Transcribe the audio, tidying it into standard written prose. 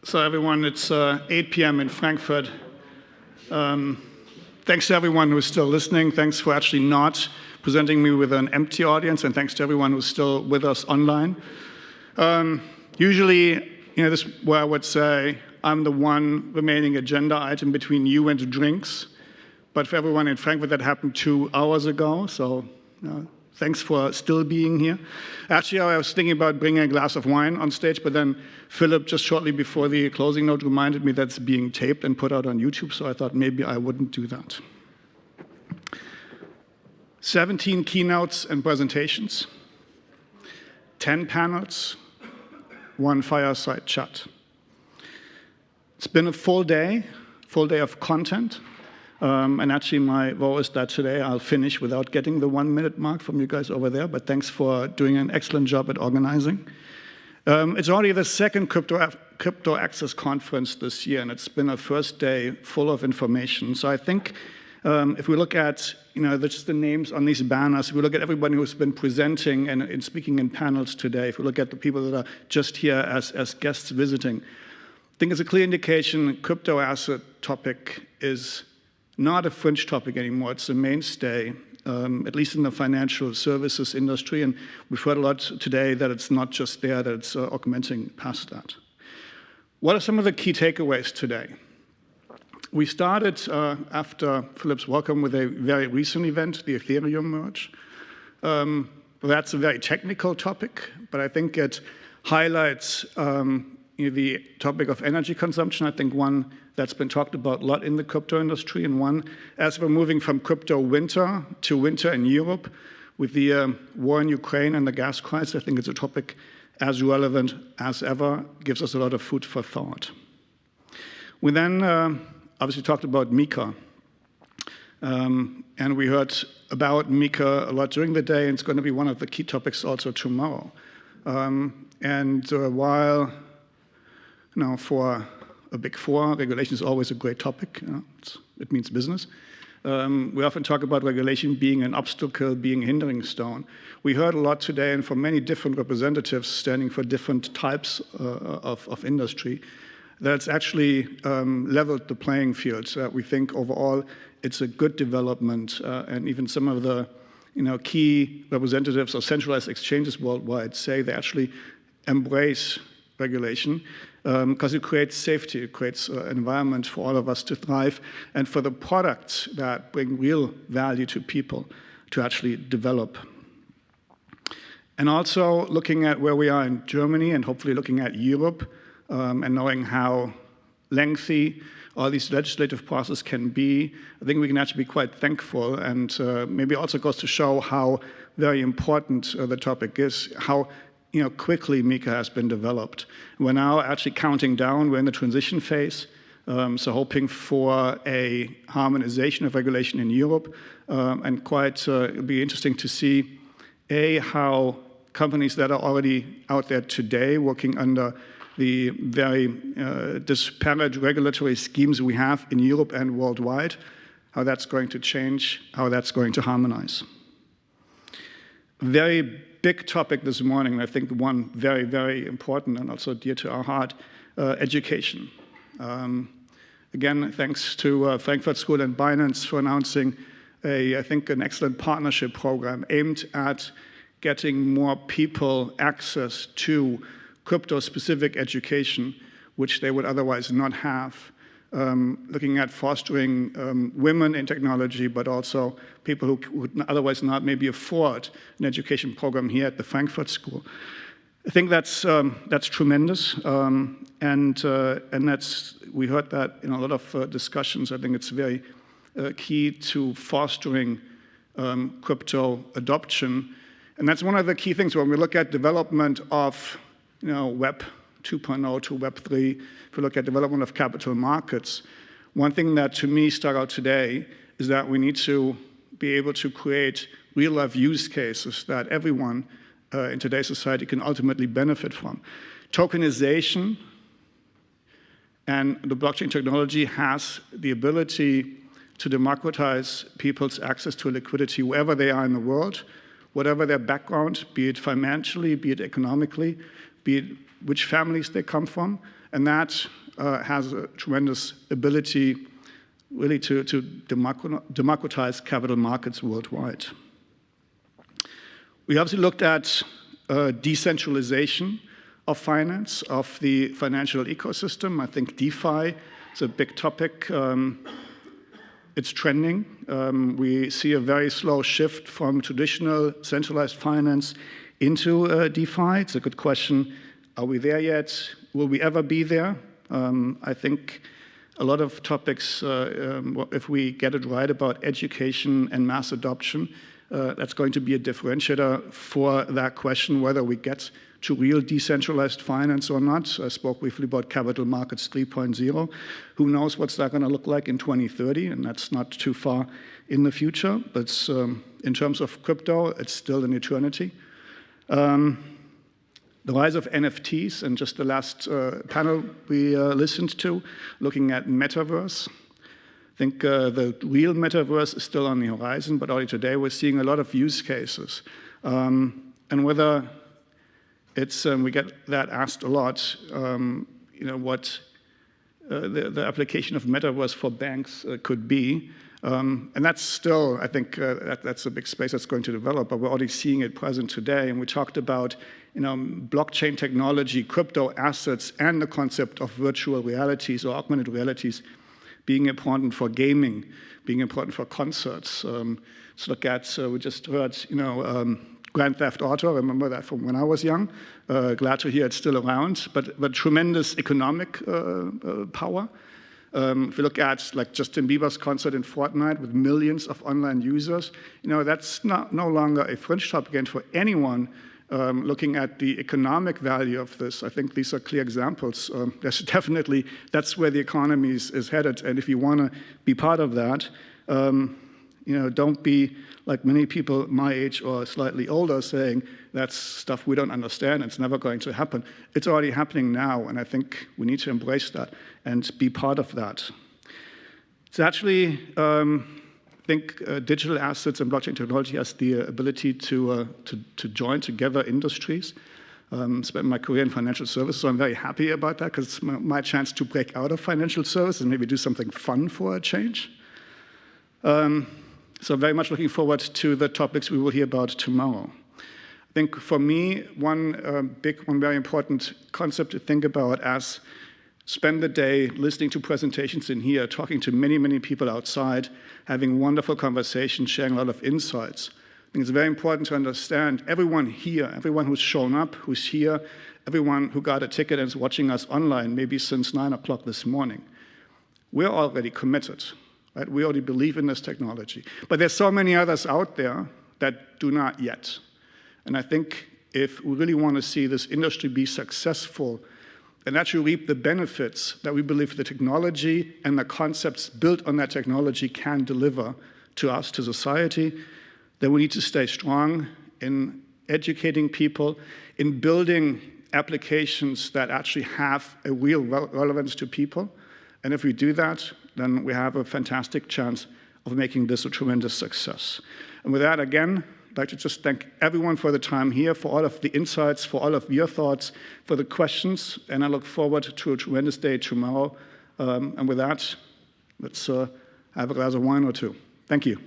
So everyone, it's 8 p.m. in Frankfurt. Thanks to everyone who's still listening. Thanks for actually not presenting me with an empty audience, and thanks to everyone who's still with us online. Usually, this is where I would say I'm the one remaining agenda item between you and drinks. But for everyone in Frankfurt, that happened 2 hours ago. So thanks for still being here. Actually, I was thinking about bringing a glass of wine on stage, but then Philip, just shortly before the closing note, reminded me that's being taped and put out on YouTube, so I thought maybe I wouldn't do that. 17 keynotes and presentations, 10 panels, 1 fireside chat. It's been a full day of content. And actually, my vow is that today I'll finish without getting the 1-minute mark from you guys over there, but thanks for doing an excellent job at organizing. It's already the second Crypto Access conference this year, and it's been a first day full of information. So I think if we look at just the names on these banners, if we look at everybody who's been presenting and speaking in panels today, if we look at the people that are just here as guests visiting, I think it's a clear indication crypto asset topic is not a fringe topic anymore. It's a mainstay, at least in the financial services industry. And we've heard a lot today that it's not just there, that it's augmenting past that. What are some of the key takeaways today? We started, after Philip's welcome, with a very recent event, the Ethereum merge. That's a very technical topic, but I think it highlights the topic of energy consumption. I think one that's been talked about a lot in the crypto industry, and one, as we're moving from crypto winter to winter in Europe, with the war in Ukraine and the gas crisis, I think it's a topic as relevant as ever, gives us a lot of food for thought. We then obviously talked about MiCA, and we heard about MiCA a lot during the day, and it's going to be one of the key topics also tomorrow. While for a Big Four, regulation is always a great topic. It means business. We often talk about regulation being an obstacle, being a hindering stone. We heard a lot today, and from many different representatives standing for different types of industry, that it's actually leveled the playing field. So that we think overall it's a good development, and even some of the key representatives of centralized exchanges worldwide say they actually embrace regulation, because it creates safety, it creates an environment for all of us to thrive, and for the products that bring real value to people to actually develop. And also looking at where we are in Germany, and hopefully looking at Europe, and knowing how lengthy all these legislative processes can be, I think we can actually be quite thankful, and maybe also goes to show how very important the topic is, how quickly MiCA has been developed. We're now actually counting down. We're in the transition phase, so hoping for a harmonization of regulation in Europe, and it'll be interesting to see, how companies that are already out there today working under the very disparate regulatory schemes we have in Europe and worldwide, how that's going to change, how that's going to harmonize. Very big topic this morning, I think one very, very important and also dear to our heart, education. Again, thanks to Frankfurt School and Binance for announcing I think an excellent partnership program aimed at getting more people access to crypto-specific education, which they would otherwise not have. Looking at fostering women in technology, but also people who would otherwise not maybe afford an education program here at the Frankfurt School. I think that's tremendous, and we heard that in a lot of discussions. I think it's very key to fostering crypto adoption, and that's one of the key things when we look at development of Web 2.0 to Web 3, if we look at development of capital markets, one thing that to me stuck out today is that we need to be able to create real-life use cases that everyone in today's society can ultimately benefit from. Tokenization and the blockchain technology has the ability to democratize people's access to liquidity wherever they are in the world, whatever their background, be it financially, be it economically, be it which families they come from, and that has a tremendous ability really to democratize capital markets worldwide. We obviously looked at decentralization of finance, of the financial ecosystem. I think DeFi is a big topic. It's trending. We see a very slow shift from traditional centralized finance into DeFi. It's a good question. Are we there yet? Will we ever be there? I think a lot of topics, if we get it right about education and mass adoption, that's going to be a differentiator for that question, whether we get to real decentralized finance or not. I spoke briefly about capital markets 3.0. Who knows what's that going to look like in 2030, and that's not too far in the future. But in terms of crypto, it's still an eternity. The rise of NFTs, and just the last panel we listened to, looking at metaverse. I think the real metaverse is still on the horizon, but already today we're seeing a lot of use cases. And whether it's, we get that asked a lot, what the application of metaverse for banks could be. And that's still, I think, that's a big space that's going to develop, but we're already seeing it present today. And we talked about blockchain technology, crypto assets, and the concept of virtual realities or augmented realities being important for gaming, being important for concerts. Let's look at, we just heard, Grand Theft Auto, I remember that from when I was young. Glad to hear it's still around, but tremendous economic power. If you look at like Justin Bieber's concert in Fortnite with millions of online users, that's no longer a fringe topic again for anyone looking at the economic value of this. I think these are clear examples. There's definitely, that's where the economy is headed, and if you want to be part of that, don't be like many people my age or slightly older saying that's stuff we don't understand, it's never going to happen. It's already happening now, and I think we need to embrace that and be part of that. It's actually, I think digital assets and blockchain technology has the ability to join together industries. Spent my career in financial services, so I'm very happy about that because it's my chance to break out of financial services and maybe do something fun for a change. So I'm very much looking forward to the topics we will hear about tomorrow. I think for me, one very important concept to think about as spend the day listening to presentations in here, talking to many, many people outside, having wonderful conversations, sharing a lot of insights. I think it's very important to understand everyone here, everyone who's shown up, who's here, everyone who got a ticket and is watching us online, maybe since 9 o'clock this morning. We're already committed. Right? We already believe in this technology. But there's so many others out there that do not yet. And I think if we really want to see this industry be successful and actually reap the benefits that we believe the technology and the concepts built on that technology can deliver to us, to society, then we need to stay strong in educating people, in building applications that actually have a real relevance to people. And if we do that, then we have a fantastic chance of making this a tremendous success. And with that, again, I'd like to just thank everyone for the time here, for all of the insights, for all of your thoughts, for the questions, and I look forward to a tremendous day tomorrow. And with that, let's have a glass of wine or two. Thank you.